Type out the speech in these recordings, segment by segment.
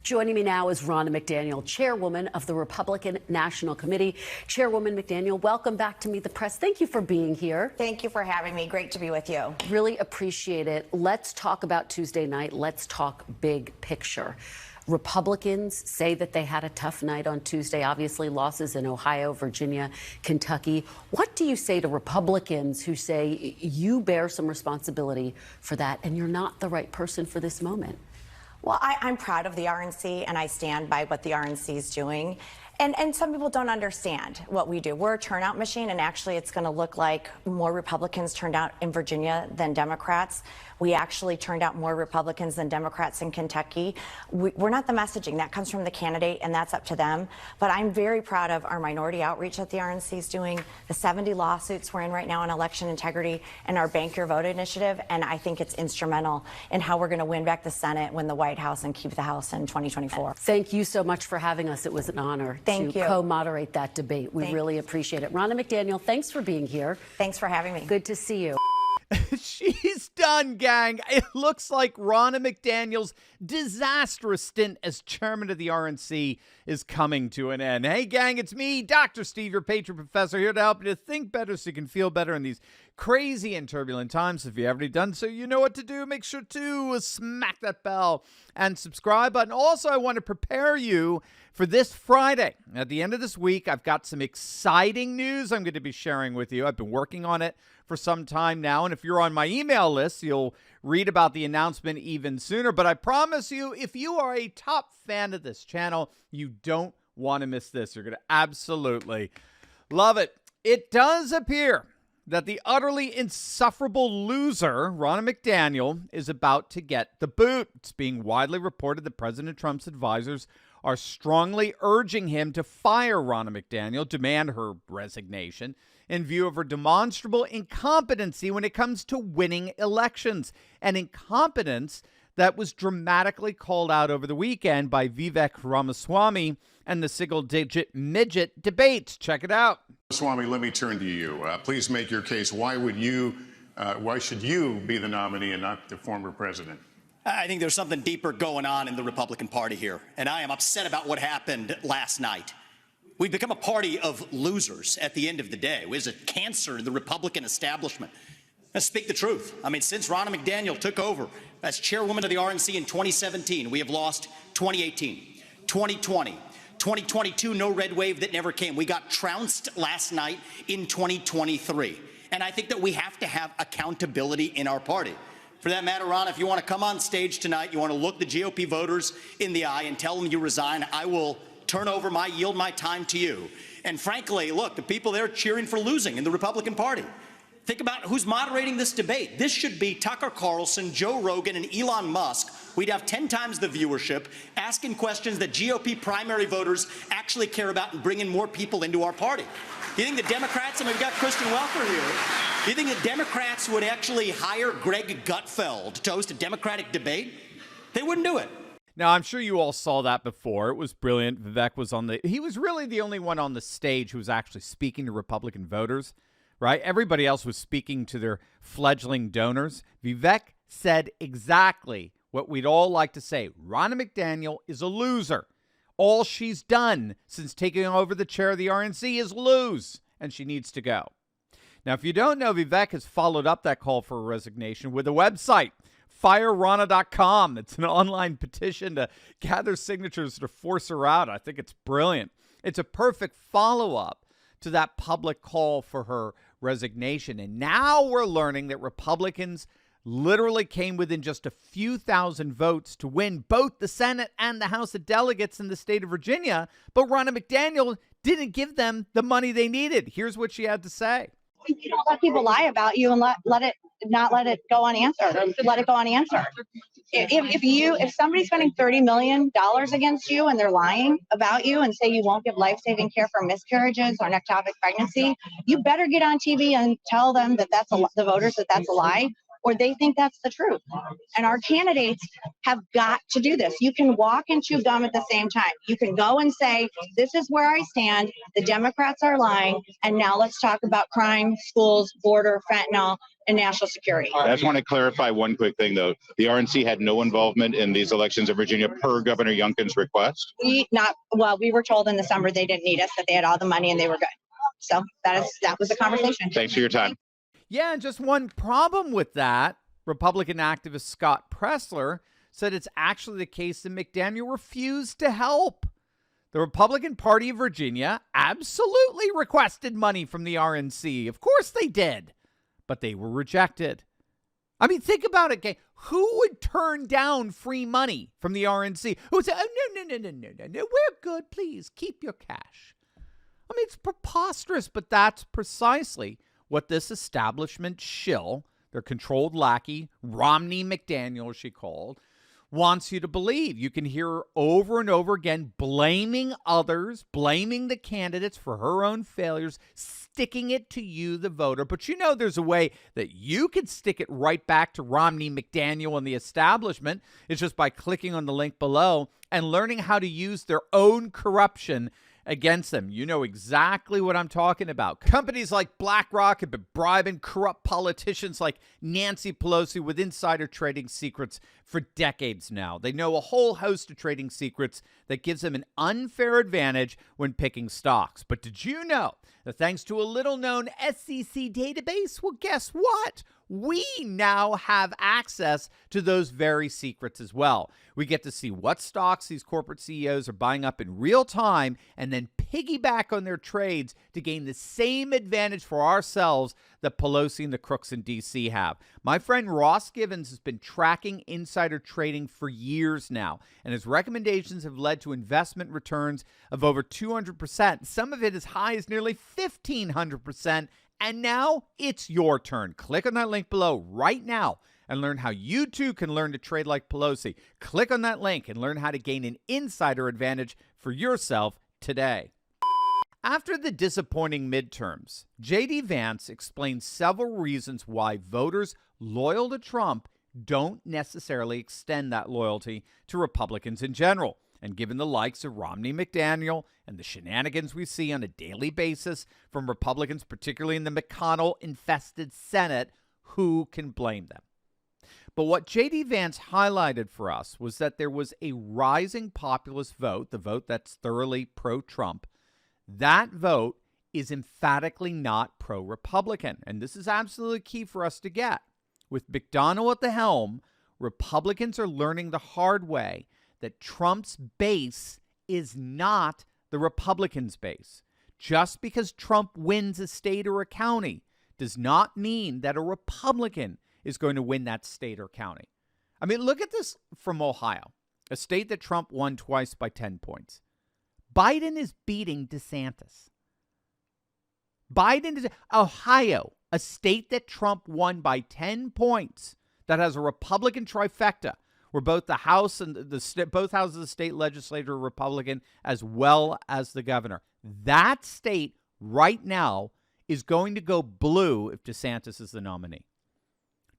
Joining me now is Ronna McDaniel, chairwoman of the Republican National Committee. Chairwoman McDaniel, welcome back to Meet the Press. Thank you for being here. Thank you for having me. Great to be with you. Really appreciate it. Let's talk about Tuesday night. Let's talk big picture. Republicans say that they had a tough night on Tuesday, obviously losses in Ohio, Virginia, Kentucky. What do you say to Republicans who say you bear some responsibility for that and you're not the right person for this moment? Well, I'm proud of the RNC, and I stand by what the RNC is doing. And some people don't understand what we do. We're a turnout machine, and actually it's going to look like more Republicans turned out in Virginia than Democrats. We actually turned out more Republicans than Democrats in Kentucky. We're not the messaging. That comes from the candidate, and that's up to them. But I'm very proud of our minority outreach that the RNC is doing, the 70 lawsuits we're in right now on election integrity, and our Bank Your Vote initiative. And I think it's instrumental in how we're going to win back the Senate, win the White House, and keep the House in 2024. Thank you so much for having us. It was an honor to co-moderate that debate. We really appreciate it. Ronna McDaniel, thanks for being here. Thanks for having me. Good to see you. She's done, gang. It looks like Ronna McDaniel's disastrous stint as chairman of the RNC is coming to an end. Hey, gang, it's me, Dr. Steve, your patron professor, here to help you to think better so you can feel better in these crazy and turbulent times. If you haven't already done so, you know what to do. Make sure to smack that bell and subscribe button. Also, I want to prepare you for this Friday. At the end of this week, I've got some exciting news I'm going to be sharing with you. I've been working on it for some time now, and if you're on my email list, you'll read about the announcement even sooner. But I promise you, if you are a top fan of this channel, you don't want to miss this. You're going to absolutely love it. It does appear that the utterly insufferable loser, Ronna McDaniel, is about to get the boot. It's being widely reported that President Trump's advisors are strongly urging him to fire Ronna McDaniel, demand her resignation, in view of her demonstrable incompetency when it comes to winning elections. An incompetence that was dramatically called out over the weekend by Vivek Ramaswamy and the single-digit midget debate. Check it out. Swami, let me turn to you. Please make your case. Why should you be the nominee and not the former president? I think there's something deeper going on in the Republican Party here, and I am upset about what happened last night. We've become a party of losers at the end of the day. There's a cancer in the Republican establishment. Let's speak the truth. I mean, since Ronna McDaniel took over as chairwoman of the RNC in 2017, we have lost 2018, 2020, 2022, no red wave that never came. We got trounced last night in 2023. And I think that we have to have accountability in our party. For that matter, Ronna, if you want to come on stage tonight, you want to look the GOP voters in the eye and tell them you resign, I will yield my time to you. And frankly, look, the people there cheering for losing in the Republican Party. Think about who's moderating this debate. This should be Tucker Carlson, Joe Rogan, and Elon Musk. We'd have 10 times the viewership, asking questions that GOP primary voters actually care about and bringing more people into our party. Do you think the Democrats, and we've got Kristen Welker here, do you think the Democrats would actually hire Greg Gutfeld to host a Democratic debate? They wouldn't do it. Now, I'm sure you all saw that before. It was brilliant. Vivek was he was really the only one on the stage who was actually speaking to Republican voters, right? Everybody else was speaking to their fledgling donors. Vivek said exactly what we'd all like to say. Ronna McDaniel is a loser. All she's done since taking over the chair of the RNC is lose, and she needs to go. Now, if you don't know, Vivek has followed up that call for a resignation with a website, FireRonna.com. It's an online petition to gather signatures to force her out. I think it's brilliant. It's a perfect follow-up to that public call for her resignation. And now we're learning that Republicans literally came within just a few thousand votes to win both the Senate and the House of Delegates in the state of Virginia. But Ronna McDaniel didn't give them the money they needed. Here's what she had to say. You don't let people lie about you and let it go unanswered. Let it go unanswered. If somebody's spending $30 million against you and they're lying about you and say you won't give life-saving care for miscarriages or ectopic pregnancy, you better get on TV and tell them that the voters that's a lie, or they think that's the truth. And our candidates have got to do this. You can walk and chew gum at the same time. You can go and say, this is where I stand. The Democrats are lying. And now let's talk about crime, schools, border, fentanyl, and national security. I just want to clarify one quick thing, though. The RNC had no involvement in these elections in Virginia per Governor Youngkin's request. We were told in the summer they didn't need us, that they had all the money and they were good. So that was the conversation. Thanks for your time. Yeah, and just one problem with that, Republican activist Scott Pressler said it's actually the case that McDaniel refused to help. The Republican Party of Virginia absolutely requested money from the RNC. Of course they did, but they were rejected. I mean, think about it, gang. Who would turn down free money from the RNC? Who would say, oh, no, we're good, please, keep your cash. I mean, it's preposterous, but that's precisely what this establishment shill, their controlled lackey, Ronna McDaniel, she called, wants you to believe. You can hear her over and over again blaming others, blaming the candidates for her own failures, sticking it to you, the voter. But you know there's a way that you could stick it right back to Ronna McDaniel and the establishment. It's just by clicking on the link below and learning how to use their own corruption against them. You know exactly what I'm talking about. Companies like BlackRock have been bribing corrupt politicians like Nancy Pelosi with insider trading secrets for decades now. They know a whole host of trading secrets that gives them an unfair advantage when picking stocks. But did you know that thanks to a little-known SEC database, well, guess what? We now have access to those very secrets as well. We get to see what stocks these corporate CEOs are buying up in real time and then piggyback on their trades to gain the same advantage for ourselves that Pelosi and the crooks in D.C. have. My friend Ross Givens has been tracking insider trading for years now, and his recommendations have led to investment returns of over 200%, some of it as high as nearly 1,500%. And now it's your turn. Click on that link below right now and learn how you too can learn to trade like Pelosi. Click on that link and learn how to gain an insider advantage for yourself today. After the disappointing midterms, J.D. Vance explained several reasons why voters loyal to Trump don't necessarily extend that loyalty to Republicans in general. And given the likes of Ronna McDaniel and the shenanigans we see on a daily basis from Republicans, particularly in the McConnell-infested Senate, who can blame them? But what J.D. Vance highlighted for us was that there was a rising populist vote, the vote that's thoroughly pro-Trump. That vote is emphatically not pro-Republican. And this is absolutely key for us to get. With McDonnell at the helm, Republicans are learning the hard way that Trump's base is not the Republicans' base. Just because Trump wins a state or a county does not mean that a Republican is going to win that state or county. I mean, look at this from Ohio, a state that Trump won twice by 10 points. Biden is beating DeSantis. Ohio, a state that Trump won by 10 points, that has a Republican trifecta, where both the House and both houses of the state legislature are Republican, as well as the governor. That state right now is going to go blue if DeSantis is the nominee.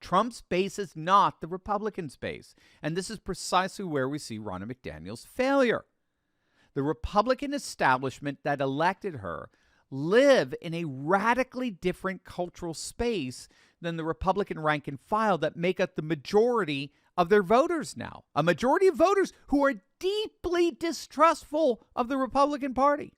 Trump's base is not the Republicans' base, and this is precisely where we see Ronna McDaniel's failure. The Republican establishment that elected her live in a radically different cultural space than the Republican rank and file that make up the majority of their voters now. A majority of voters who are deeply distrustful of the Republican Party.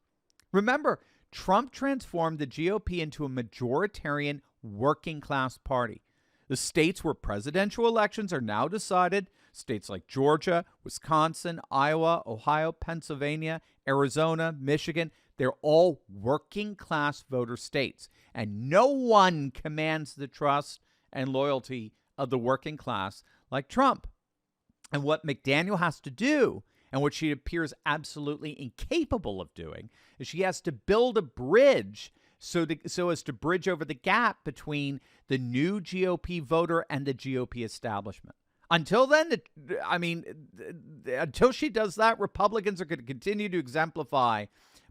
Remember, Trump transformed the GOP into a majoritarian working class party. The states where presidential elections are now decided, states like Georgia, Wisconsin, Iowa, Ohio, Pennsylvania, Arizona, Michigan, they're all working class voter states. And no one commands the trust and loyalty of the working class like Trump. And what McDaniel has to do, and what she appears absolutely incapable of doing, is she has to build a bridge so as to bridge over the gap between the new GOP voter and the GOP establishment. Until then, until she does that, Republicans are going to continue to exemplify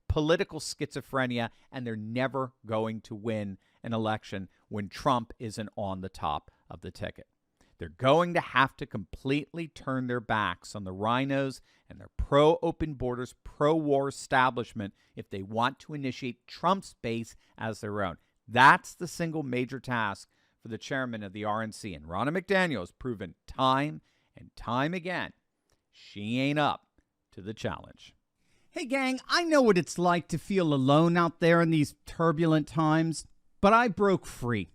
political schizophrenia, and they're never going to win an election when Trump isn't on the top of the ticket. They're going to have to completely turn their backs on the rhinos and their pro-open borders, pro-war establishment if they want to initiate Trump's base as their own. That's the single major task for the chairman of the RNC. And Ronna McDaniel has proven time and time again she ain't up to the challenge. Hey, gang, I know what it's like to feel alone out there in these turbulent times, but I broke free.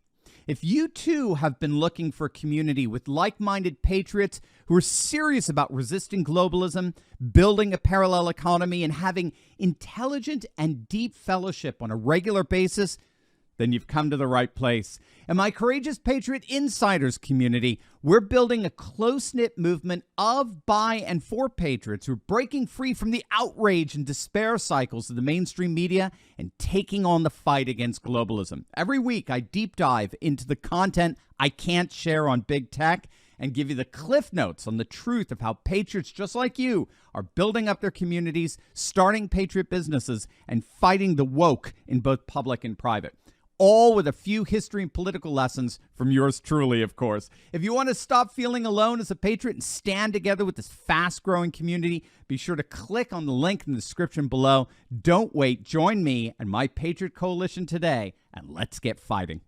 If you too have been looking for a community with like-minded patriots who are serious about resisting globalism, building a parallel economy, and having intelligent and deep fellowship on a regular basis, then you've come to the right place. In my Courageous Patriot Insiders community, we're building a close-knit movement of, by, and for patriots who are breaking free from the outrage and despair cycles of the mainstream media and taking on the fight against globalism. Every week, I deep dive into the content I can't share on big tech and give you the cliff notes on the truth of how patriots just like you are building up their communities, starting patriot businesses, and fighting the woke in both public and private. All with a few history and political lessons from yours truly, of course. If you want to stop feeling alone as a patriot and stand together with this fast-growing community, be sure to click on the link in the description below. Don't wait. Join me and my Patriot Coalition today, and let's get fighting.